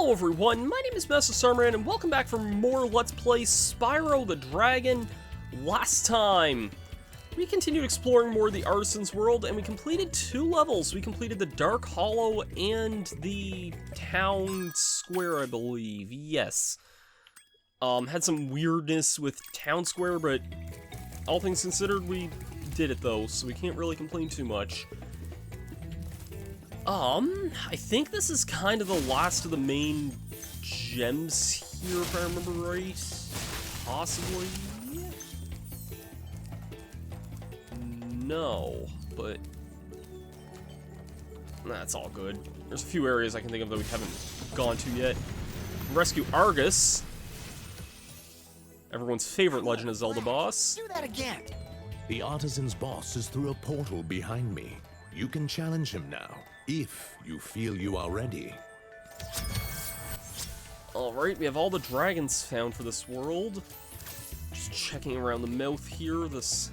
Hello everyone, my name is Masterstarman, and welcome back for more Let's Play Spyro the Dragon. Last time, we continued exploring more of the Artisans World, and we completed 2 levels. We completed the Dark Hollow and the Town Square, I believe. Yes. Had some weirdness with Town Square, but all things considered, we did it though, so we can't really complain too much. I think this is kind of the last of the main gems here, if I remember right. Possibly? No, but that's all good. There's a few areas I can think of that we haven't gone to yet. Rescue Argus, everyone's favorite Legend of Zelda boss. Do that again. The Artisan's boss is through a portal behind me. You can challenge him now, if you feel you are ready. Alright, we have all the dragons found for this world. Just checking around the mouth here. This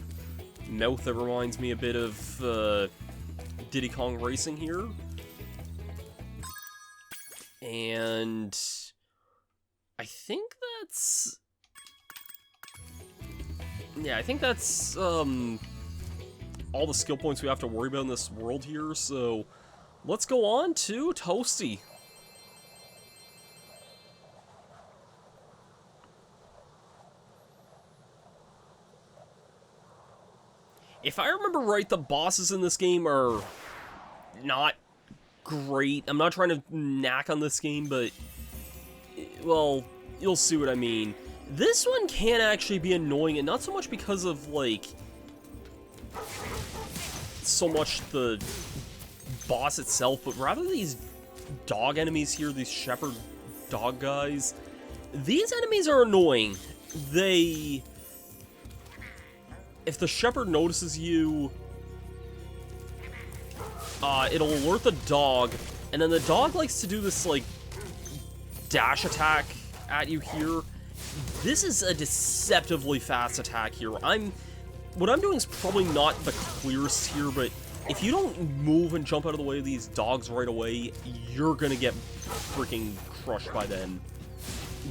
mouth that reminds me a bit of Diddy Kong Racing here. And I think that's... yeah, I think that's all the skill points we have to worry about in this world here, so let's go on to Toasty. If I remember right, the bosses in this game are not great. I'm not trying to knack on this game, but, well, you'll see what I mean. This one can actually be annoying, and not so much because of, like, so much the boss itself, but rather these dog enemies here, these shepherd dog guys. These enemies are annoying. They... if the shepherd notices you, it'll alert the dog, and then the dog likes to do this, like, dash attack at you here. This is a deceptively fast attack here. What I'm doing is probably not the clearest here, but if you don't move and jump out of the way of these dogs right away, you're gonna get freaking crushed by them.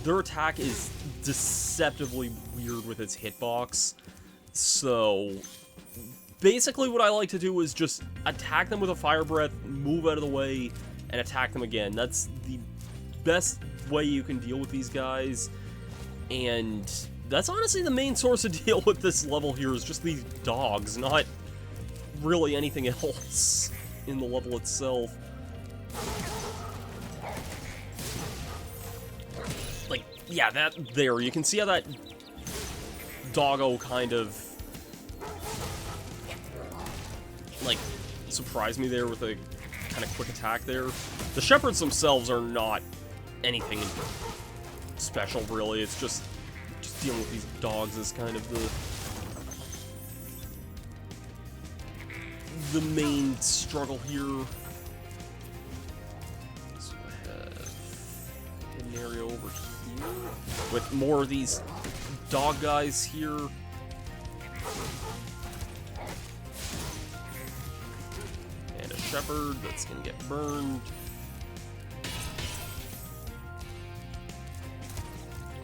Their attack is deceptively weird with its hitbox. So, basically what I like to do is just attack them with a fire breath, move out of the way, and attack them again. That's the best way you can deal with these guys, and that's honestly the main source of deal with this level here, is just these dogs, not really anything else in the level itself. Like, yeah, that there, you can see how that doggo kind of, like, surprised me there with a kind of quick attack there. The shepherds themselves are not anything special, really. It's just dealing with these dogs is kind of the main struggle here. So I have an area over here with more of these dog guys here. And a shepherd that's gonna get burned.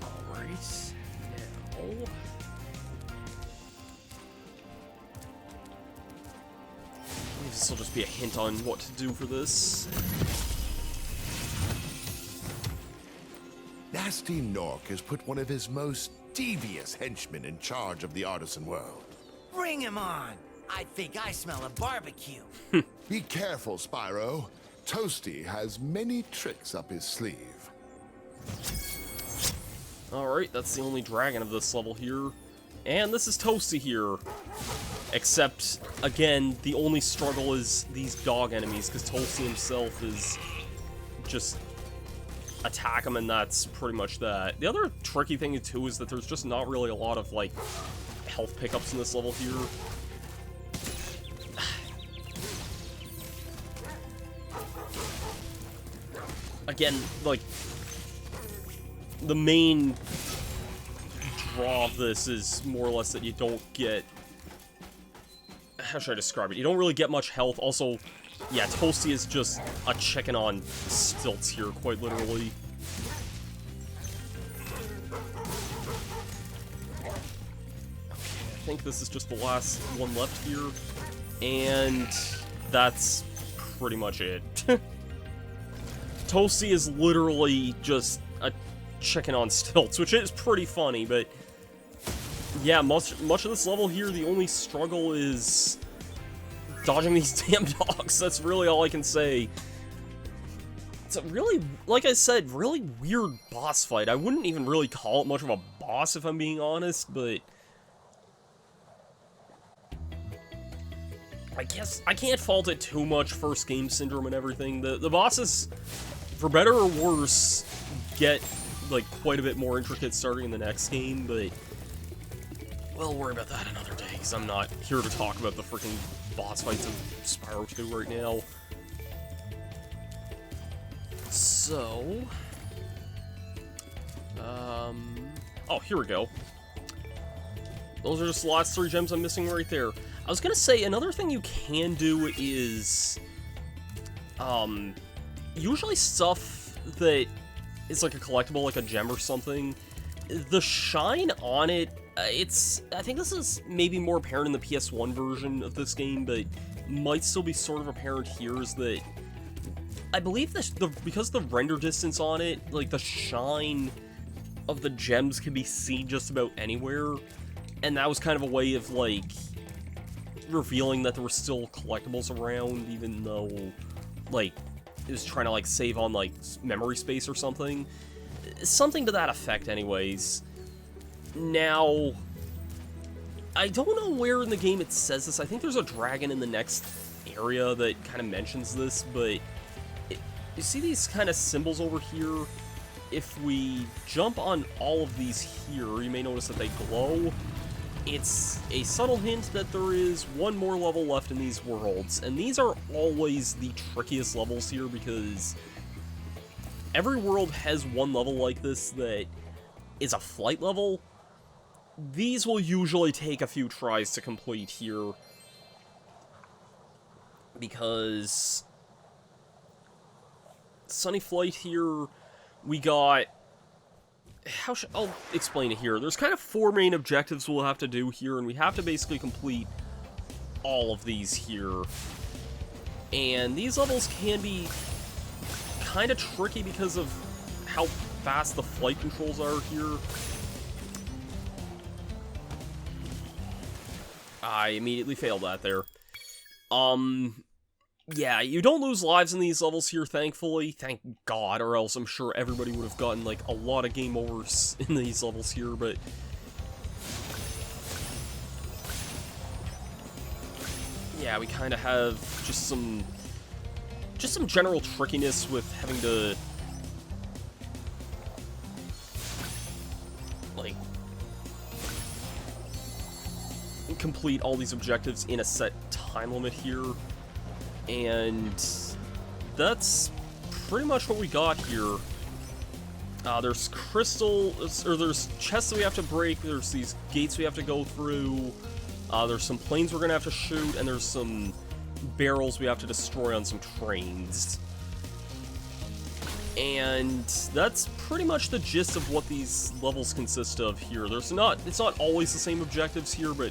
Alright, now... this will just be a hint on what to do for this. Gnasty Gnorc has put one of his most devious henchmen in charge of the Artisan World. Bring him on. I think I smell a barbecue. Be careful, Spyro. Toasty has many tricks up his sleeve. Alright, that's the only dragon of this level here. And this is Toasty here. Except, again, the only struggle is these dog enemies, because Toasty himself is just attack him, and that's pretty much that. The other tricky thing, too, is that there's just not really a lot of, like, health pickups in this level here. Again, like, the main draw of this is more or less that you don't get... how should I describe it? You don't really get much health. Also, Yeah, Toasty is just a chicken on stilts here, quite literally. Okay, I think this is just the last one left here, and that's pretty much it. Toasty is literally just a chicken on stilts, which is pretty funny, but yeah, much of this level here, the only struggle is dodging these damn dogs. That's really all I can say. It's a really, like I said, really weird boss fight. I wouldn't even really call it much of a boss, if I'm being honest, but I guess I can't fault it too much, first game syndrome and everything. The bosses, for better or worse, get like quite a bit more intricate starting in the next game, but we'll worry about that another day, because I'm not here to talk about the freaking boss fights of Spyro 2 right now. So, oh, here we go. Those are just the last 3 gems I'm missing right there. I was gonna say, another thing you can do is, usually stuff that is like a collectible, like a gem or something, the shine on it, I think this is maybe more apparent in the PS1 version of this game, but might still be sort of apparent here, is that I believe because the render distance on it, like the shine of the gems can be seen just about anywhere, and that was kind of a way of like revealing that there were still collectibles around, even though like it was trying to like save on like memory space or something to that effect anyways. Now, I don't know where in the game it says this. I think there's a dragon in the next area that kind of mentions this, but you see these kind of symbols over here? If we jump on all of these here, you may notice that they glow. It's a subtle hint that there is one more level left in these worlds, and these are always the trickiest levels here because every world has one level like this that is a flight level. These will usually take a few tries to complete here, because Sunny Flight here, we got, I'll explain it here. There's kind of 4 main objectives we'll have to do here, and we have to basically complete all of these here. And these levels can be kind of tricky because of how fast the flight controls are here. I immediately failed that there. Yeah, you don't lose lives in these levels here, thankfully. Thank God, or else I'm sure everybody would have gotten, like, a lot of game overs in these levels here, but yeah, we kind of have just some general trickiness with having to, like, complete all these objectives in a set time limit here, and that's pretty much what we got here. There's there's chests that we have to break, there's these gates we have to go through, there's some planes we're gonna have to shoot, and there's some barrels we have to destroy on some trains. And that's pretty much the gist of what these levels consist of here. It's not always the same objectives here, but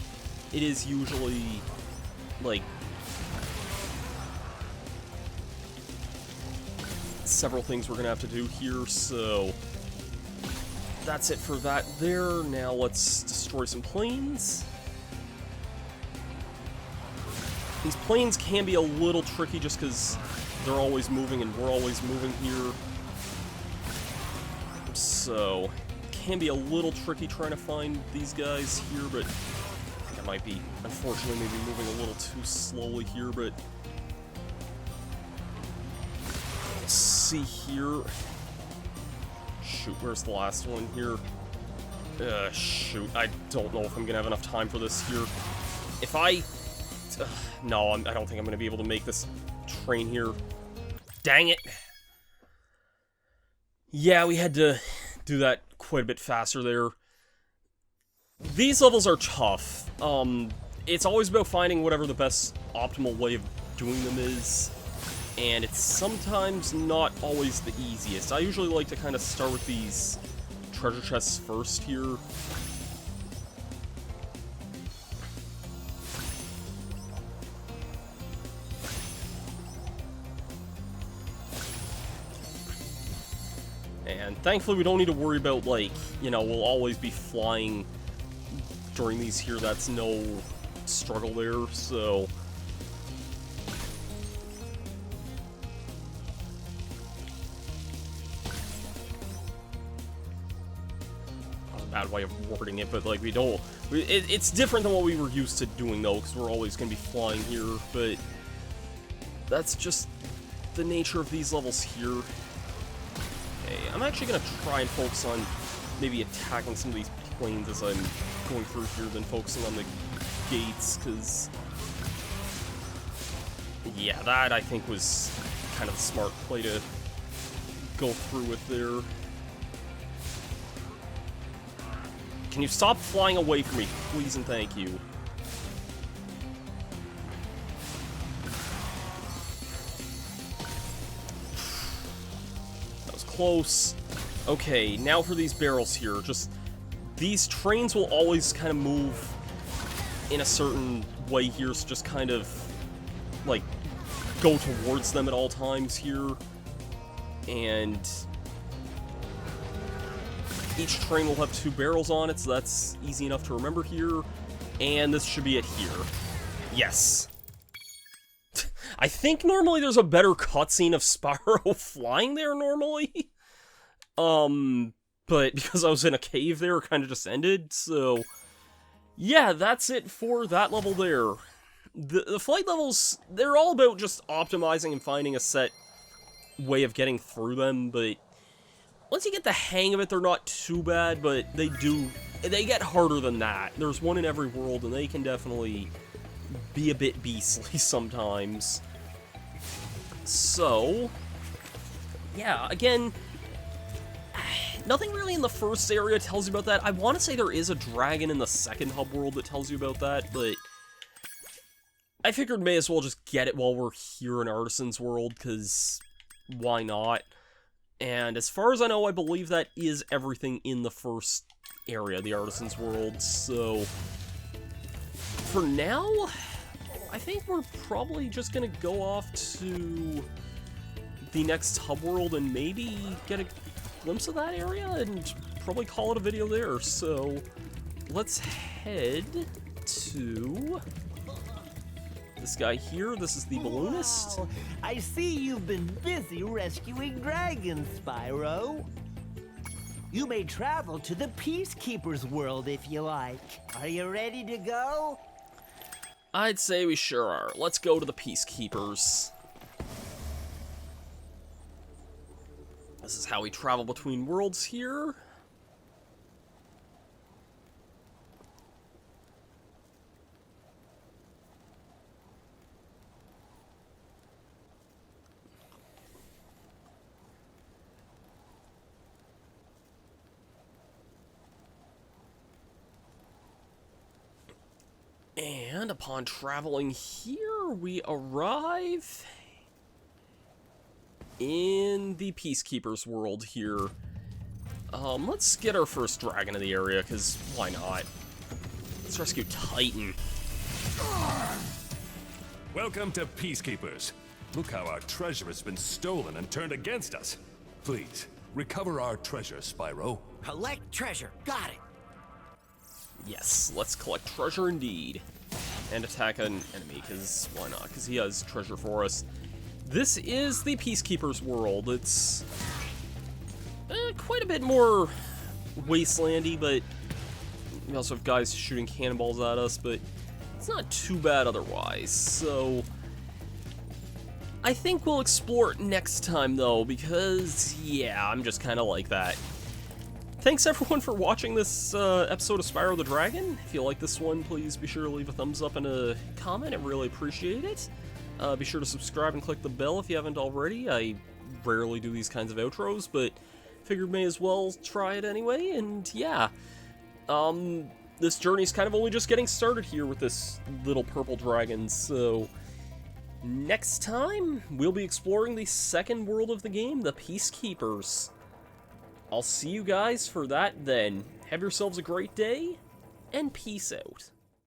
it is usually, like, several things we're gonna have to do here, so that's it for that there. Now let's destroy some planes. These planes can be a little tricky just because they're always moving and we're always moving here. So, it can be a little tricky trying to find these guys here, but I think I might be, unfortunately, maybe moving a little too slowly here, but let's see here. Shoot, where's the last one here? Shoot, I don't know if I'm gonna have enough time for this here. If I... no, I don't think I'm gonna be able to make this train here. Dang it! Yeah, we had to do that quite a bit faster there. These levels are tough. It's always about finding whatever the best optimal way of doing them is. and it's sometimes not always the easiest. I usually like to kind of start with these treasure chests first here. And thankfully we don't need to worry about, like, you know, we'll always be flying during these here. That's no struggle there, so... bad way of wording it, but like it's different than what we were used to doing though, because we're always going to be flying here, but that's just the nature of these levels here. Okay, I'm actually going to try and focus on maybe attacking some of these planes as I'm going through here than focusing on the gates, because yeah, that I think was kind of the smart play to go through with there. Can you stop flying away from me, please and thank you? That was close. Okay, now for these barrels here. Just, these trains will always kind of move in a certain way here, so just kind of, like, go towards them at all times here. And each train will have 2 barrels on it, so that's easy enough to remember here. And this should be it here. Yes. I think normally there's a better cutscene of Spyro flying there normally. But because I was in a cave there, it kind of just ended, so... yeah, that's it for that level there. The flight levels, they're all about just optimizing and finding a set way of getting through them, but once you get the hang of it, they're not too bad, but they get harder than that. There's one in every world, and they can definitely be a bit beastly sometimes. So, yeah, again, nothing really in the first area tells you about that. I want to say there is a dragon in the second hub world that tells you about that, but I figured may as well just get it while we're here in Artisans World, because why not? And as far as I know, I believe that is everything in the first area, the Artisans World, so for now, I think we're probably just gonna go off to the next hub world and maybe get a glimpse of that area and probably call it a video there. So let's head to this guy here. This is the balloonist. Wow. I see you've been busy rescuing dragons, Spyro. You may travel to the Peacekeepers world if you like. Are you ready to go? I'd say we sure are. Let's go to the Peacekeepers. This is how we travel between worlds here. And upon traveling here, we arrive in the Peacekeepers world here. Let's get our first dragon in the area, because why not? Let's rescue Titan. Welcome to Peacekeepers. Look how our treasure has been stolen and turned against us. Please, recover our treasure, Spyro. Collect treasure. Got it. Yes, let's collect treasure indeed. And attack an enemy, because why not? Because he has treasure for us. This is the Peacekeepers world. It's quite a bit more wastelandy, but we also have guys shooting cannonballs at us, but it's not too bad otherwise. So I think we'll explore it next time, though, because, yeah, I'm just kind of like that. Thanks, everyone, for watching this episode of Spyro the Dragon. If you like this one, please be sure to leave a thumbs up and a comment. I really appreciate it. Be sure to subscribe and click the bell if you haven't already. I rarely do these kinds of outros, but figured may as well try it anyway, and yeah. This journey's kind of only just getting started here with this little purple dragon, so Next time, we'll be exploring the second world of the game, the Peacekeepers. I'll see you guys for that then. Have yourselves a great day, and peace out.